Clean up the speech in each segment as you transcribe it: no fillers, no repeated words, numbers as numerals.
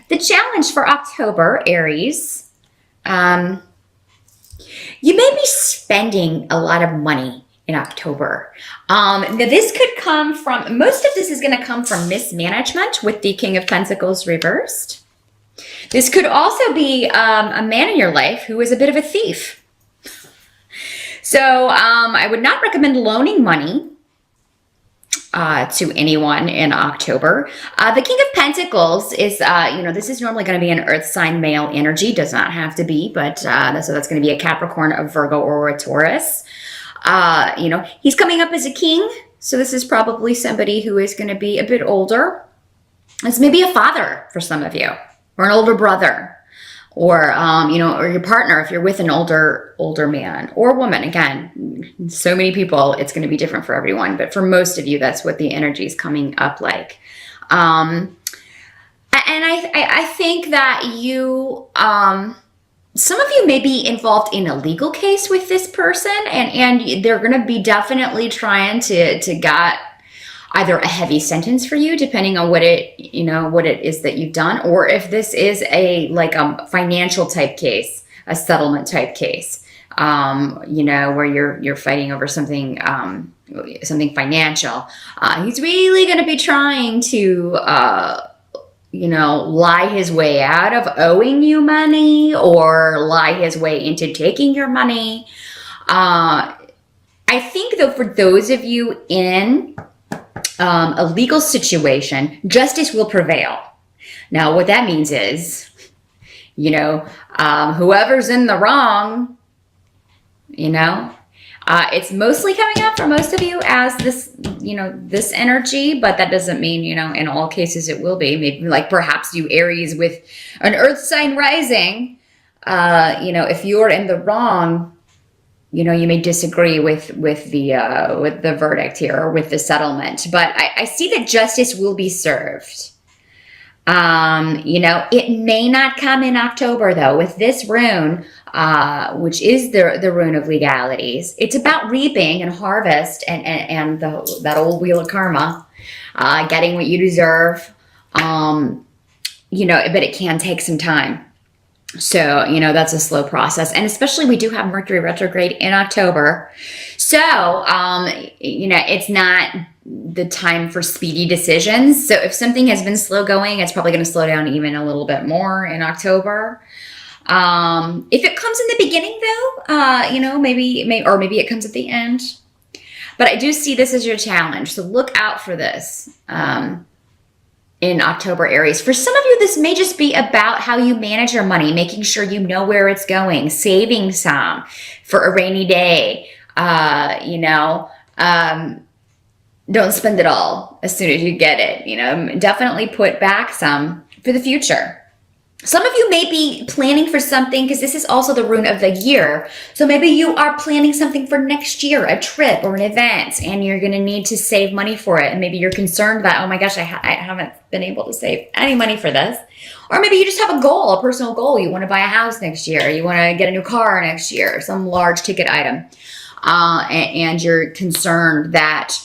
The challenge for October, Aries, you may be spending a lot of money in October. Now this could come from, most of this is going to come from mismanagement with the King of Pentacles reversed. This could also be a man in your life who is a bit of a thief. So I would not recommend loaning money to anyone in October. The King of Pentacles is, this is normally going to be an earth sign male energy. Does not have to be, but so that's going to be a Capricorn, a Virgo, or a Taurus. He's coming up as a king. So this is probably somebody who is going to be a bit older. It's maybe a father for some of you, or an older brother, or, or your partner if you're with an older man or woman. Again, so many people, it's going to be different for everyone, but for most of you, that's what the energy is coming up like. And I think that you, some of you may be involved in a legal case with this person, and they're going to be definitely trying to get either a heavy sentence for you, depending on what it is that you've done, or if this is a financial type case, a settlement type case, where you're fighting over something financial. He's really going to be trying to, lie his way out of owing you money, or lie his way into taking your money. I think though, for those of you in a legal situation, justice will prevail. Now, what that means is, whoever's in the wrong, it's mostly coming up for most of you as this, this energy, but that doesn't mean, in all cases it will be. Maybe perhaps you Aries with an earth sign rising, if you're in the wrong, you may disagree with the verdict here, or with the settlement, but I see that justice will be served. It may not come in October though. With this rune, which is the rune of legalities, it's about reaping and harvest and that old wheel of karma, getting what you deserve. But it can take some time. So, that's a slow process. And especially we do have Mercury retrograde in October. So, it's not the time for speedy decisions. So if something has been slow going, it's probably going to slow down even a little bit more in October. If it comes in the beginning though, maybe it comes at the end. But I do see this as your challenge. So look out for this. In October, Aries. For some of you, this may just be about how you manage your money, making sure you know where it's going, saving some for a rainy day. Don't spend it all as soon as you get it. Definitely put back some for the future. Some of you may be planning for something, because this is also the rune of the year. So maybe you are planning something for next year, a trip or an event, and you're going to need to save money for it. And maybe you're concerned that, oh my gosh, I haven't been able to save any money for this. Or maybe you just have a goal, a personal goal. You want to buy a house next year. You want to get a new car next year, some large ticket item. And you're concerned that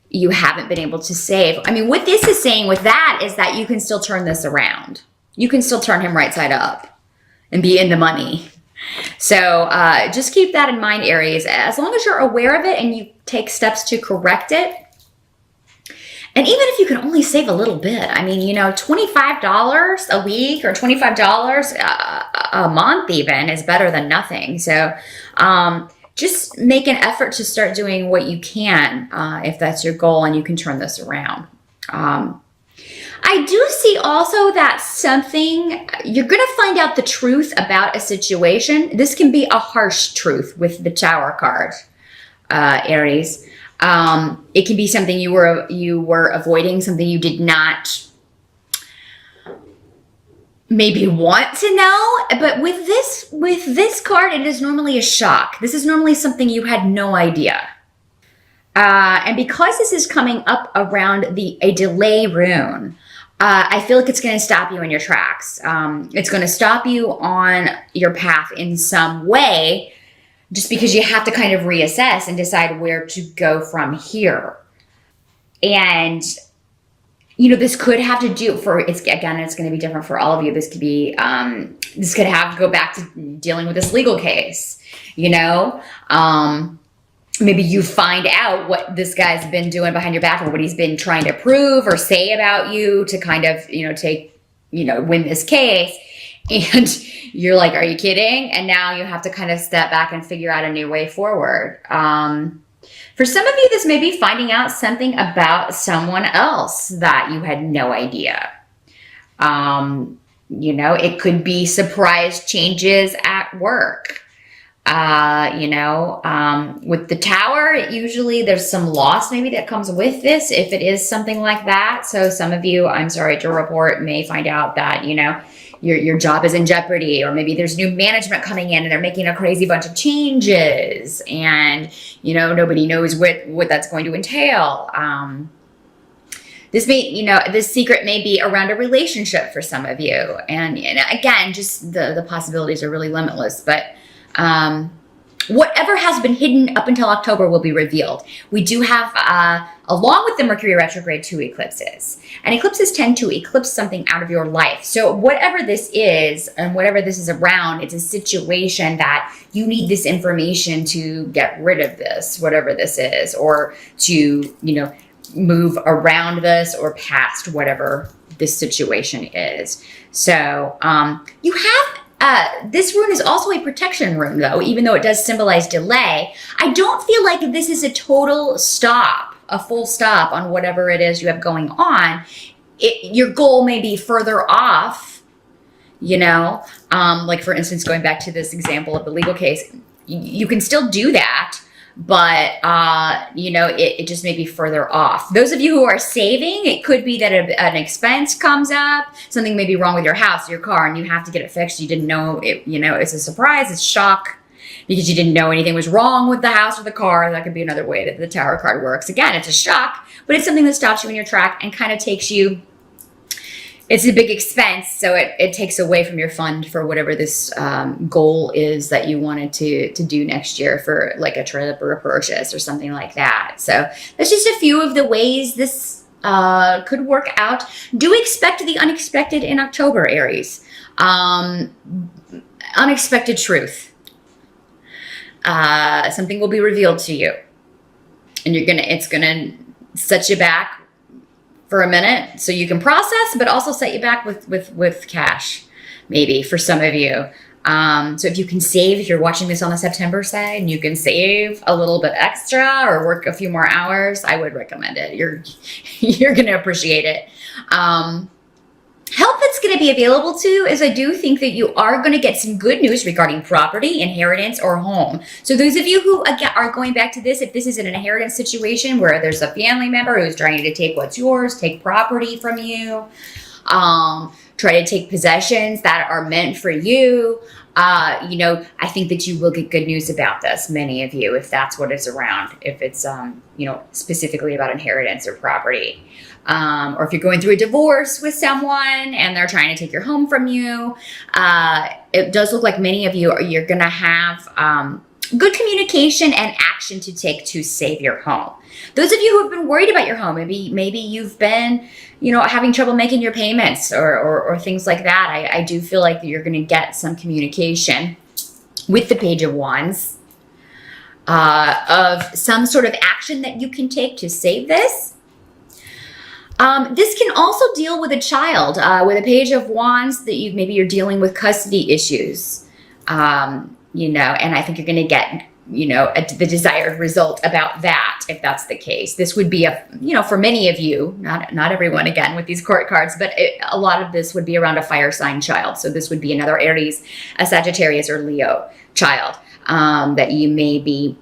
you haven't been able to save. I mean, what this is saying with that is that you can still turn this around. You can still turn him right side up and be in the money. So just keep that in mind, Aries. As long as you're aware of it and you take steps to correct it. And even if you can only save a little bit, I mean, $25 a week or $25 a month even is better than nothing. So just make an effort to start doing what you can if that's your goal, and you can turn this around. I do see also that you're going to find out the truth about a situation. This can be a harsh truth with the Tower card, Aries. It can be something you were avoiding, something you did not maybe want to know. But with this card, it is normally a shock. This is normally something you had no idea. And because this is coming up around a delay rune, I feel like it's going to stop you in your tracks. It's going to stop you on your path in some way, just because you have to kind of reassess and decide where to go from here. And this could have to do it's going to be different for all of you. This could be, this could have to go back to dealing with this legal case, maybe you find out what this guy's been doing behind your back or what he's been trying to prove or say about you to kind of, win this case. And you're like, are you kidding? And now you have to kind of step back and figure out a new way forward. For some of you, this may be finding out something about someone else that you had no idea. It could be surprise changes at work. With the Tower, usually there's some loss maybe that comes with this if it is something like that. So some of you, I'm sorry to report, may find out that, your job is in jeopardy, or maybe there's new management coming in and they're making a crazy bunch of changes and, nobody knows what that's going to entail. This secret may be around a relationship for some of you. And again, just the possibilities are really limitless, but whatever has been hidden up until October will be revealed. We do have, along with the Mercury retrograde, 2 eclipses. And eclipses tend to eclipse something out of your life. So whatever this is and whatever this is around, it's a situation that you need this information to get rid of this, whatever this is, or to, move around this or past whatever this situation is. So you have this rune is also a protection rune, though, even though it does symbolize delay. I don't feel like this is a total stop, a full stop on whatever it is you have going on. Your goal may be further off, like for instance, going back to this example of the legal case, you can still do that, but, it just may be further off. Those of you who are saving, it could be that an expense comes up, something may be wrong with your house, your car, and you have to get it fixed. You didn't know it, it's a surprise, it's shock because you didn't know anything was wrong with the house or the car. That could be another way that the Tower card works. Again, it's a shock, but it's something that stops you in your track and kind of takes you, it's a big expense, so it takes away from your fund for whatever this goal is that you wanted to do next year for like a trip or a purchase or something like that. So that's just a few of the ways this could work out. Do expect the unexpected in October, Aries. Unexpected truth. Something will be revealed to you, and it's gonna set you back for a minute so you can process, but also set you back with cash, maybe for some of you. So if you can save, if you're watching this on the September side and you can save a little bit extra or work a few more hours, I would recommend it. You're going to appreciate it. Help that's going to be available too is I do think that you are going to get some good news regarding property, inheritance, or home. So those of you who again are going back to this, if this is an inheritance situation where there's a family member who's trying to take what's yours, take property from you, try to take possessions that are meant for you, I think that you will get good news about this, many of you, if that's what it's around, if it's, specifically about inheritance or property. Or if you're going through a divorce with someone and they're trying to take your home from you, it does look like many of you're going to have good communication and action to take to save your home. Those of you who have been worried about your home, maybe you've been, having trouble making your payments or things like that. I do feel like you're going to get some communication with the Page of Wands of some sort of action that you can take to save this. This can also deal with a child, with a Page of Wands that maybe you're dealing with custody issues, and I think you're going to get, the desired result about that, if that's the case. This would be for many of you, not everyone again with these court cards, but a lot of this would be around a fire sign child. So this would be another Aries, a Sagittarius, or Leo child, that you maybe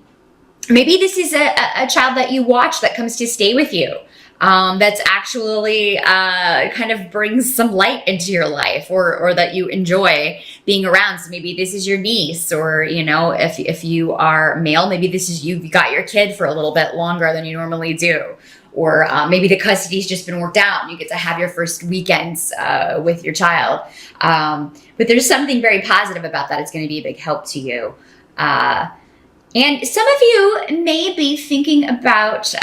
this is a child that you watch that comes to stay with you. That's actually kind of brings some light into your life, or that you enjoy being around. So maybe this is your niece, or if you are male, maybe this is you've got your kid for a little bit longer than you normally do, or maybe the custody's just been worked out and you get to have your first weekends with your child. But there's something very positive about that. It's going to be a big help to you. And some of you may be thinking about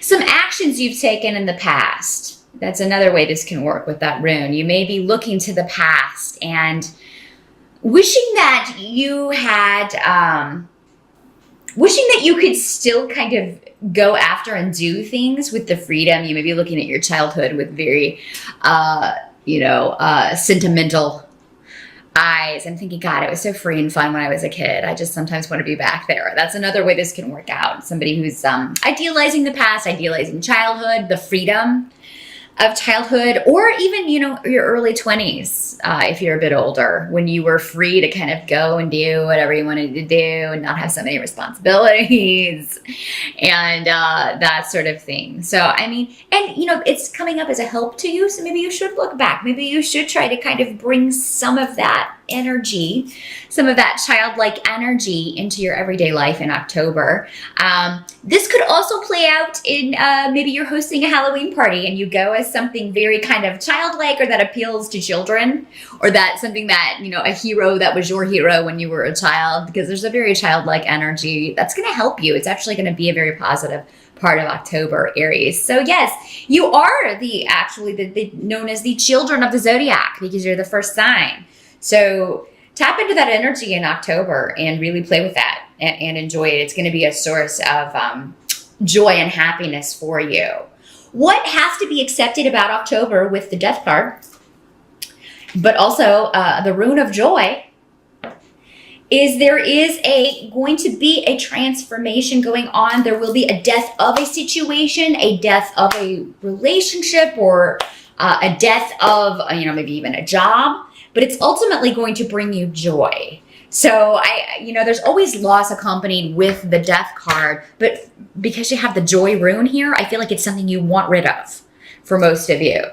Some actions you've taken in the past. That's another way this can work with that rune. You may be looking to the past and wishing that you had, wishing that you could still kind of go after and do things with the freedom. You may be looking at your childhood with very, sentimental eyes and thinking, God, it was so free and fun when I was a kid. I just sometimes want to be back there. That's another way this can work out. Somebody who's idealizing the past, idealizing childhood, the freedom of childhood, or even, your early 20s, if you're a bit older, when you were free to kind of go and do whatever you wanted to do and not have so many responsibilities and that sort of thing. So, I mean, and, it's coming up as a help to you. So maybe you should look back. Maybe you should try to kind of bring some of that energy, some of that childlike energy into your everyday life in October. This could also play out in maybe you're hosting a Halloween party and you go as something very kind of childlike or that appeals to children, or that something that, a hero that was your hero when you were a child, because there's a very childlike energy that's going to help you. It's actually going to be a very positive part of October, Aries. So yes, you are the known as the children of the zodiac because you're the first sign. So tap into that energy in October and really play with that and enjoy it. It's going to be a source of joy and happiness for you. What has to be accepted about October with the Death card, but also the Rune of Joy, is there is going to be a transformation going on. There will be a death of a situation, a death of a relationship, or a death of, maybe even a job. But it's ultimately going to bring you joy. So there's always loss accompanied with the Death card, but because you have the Joy rune here, I feel like it's something you want rid of for most of you.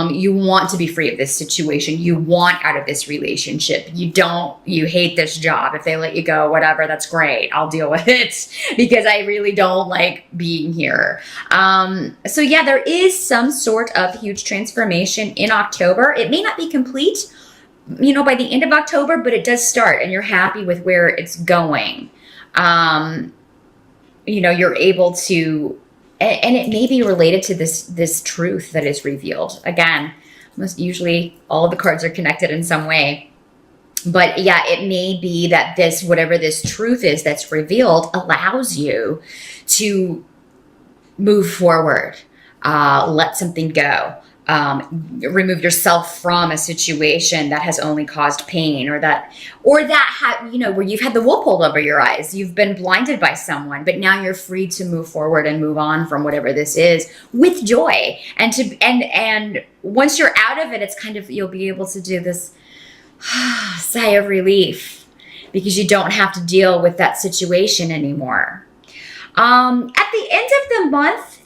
You want to be free of this situation. You want out of this relationship. You hate this job. If they let you go, whatever, that's great. I'll deal with it because I really don't like being here. So yeah, there is some sort of huge transformation in October. It may not be complete, by the end of October, but it does start and you're happy with where it's going. You're able to, and it may be related to this truth that is revealed. Again, most usually all of the cards are connected in some way. But yeah, it may be that whatever this truth is that's revealed allows you to move forward, let something go. Remove yourself from a situation that has only caused pain, or where you've had the wool pulled over your eyes, you've been blinded by someone, but now you're free to move forward and move on from whatever this is with joy. And once you're out of it, it's kind of, you'll be able to do this sigh of relief because you don't have to deal with that situation anymore. At the end of the month,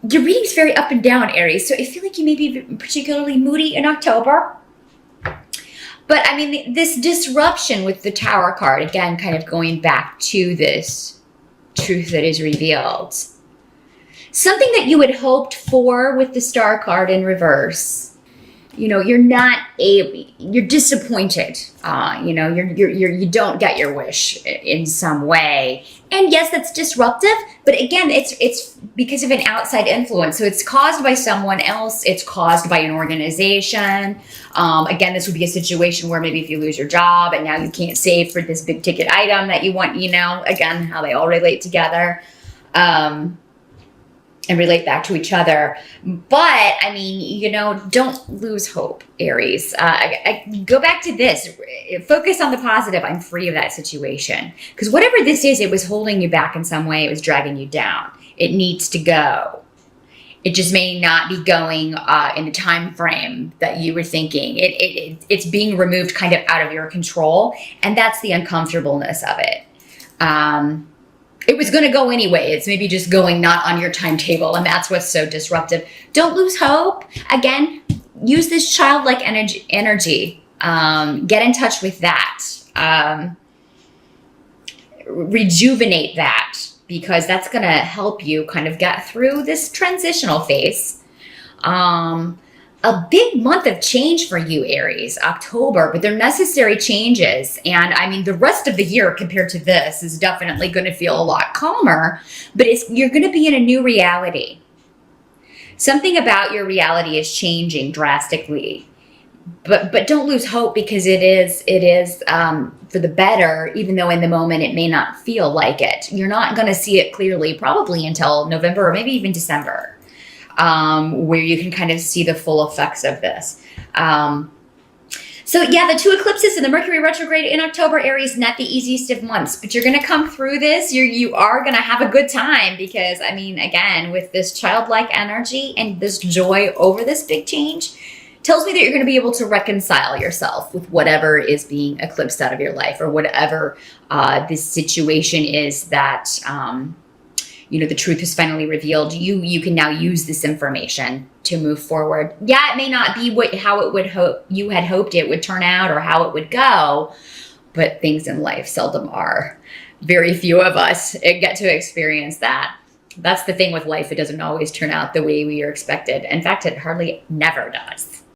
your reading's very up and down, Aries. So I feel like you may be particularly moody in October. But I mean, this disruption with the Tower card, again, kind of going back to this truth that is revealed. Something that you had hoped for with the Star card in reverse. You're disappointed. You don't get your wish in some way. And yes, that's disruptive, but again, it's because of an outside influence. So it's caused by someone else. It's caused by an organization. Again, this would be a situation where maybe if you lose your job and now you can't save for this big ticket item that you want, again, how they all relate together. And relate back to each other. But I mean, don't lose hope, Aries. I go back to this. Focus on the positive. I'm free of that situation. Because whatever this is, it was holding you back in some way. It was dragging you down. It needs to go. It just may not be going in the time frame that you were thinking. It's being removed kind of out of your control. And that's the uncomfortableness of it. It was going to go anyway. It's maybe just going not on your timetable, and that's what's so disruptive. Don't lose hope. Again, use this childlike energy. Get in touch with that. Rejuvenate that, because that's going to help you kind of get through this transitional phase. a big month of change for you, Aries, October, but they're necessary changes. And I mean, the rest of the year compared to this is definitely going to feel a lot calmer, but you're going to be in a new reality. Something about your reality is changing drastically. But don't lose hope, because it is for the better, even though in the moment it may not feel like it. You're not going to see it clearly probably until November or maybe even December, where you can kind of see the full effects of this. So yeah, the 2 eclipses and the Mercury retrograde in October, Aries, not the easiest of months, but you're going to come through this. You are going to have a good time, because I mean, again, with this childlike energy and this joy over this big change, tells me that you're going to be able to reconcile yourself with whatever is being eclipsed out of your life, or whatever this situation is that, the truth is finally revealed. You can now use this information to move forward. Yeah, it may not be how it would you had hoped it would turn out, or how it would go, but things in life seldom are. Very few of us get to experience that. That's the thing with life. It doesn't always turn out the way we are expected. In fact, it hardly never does.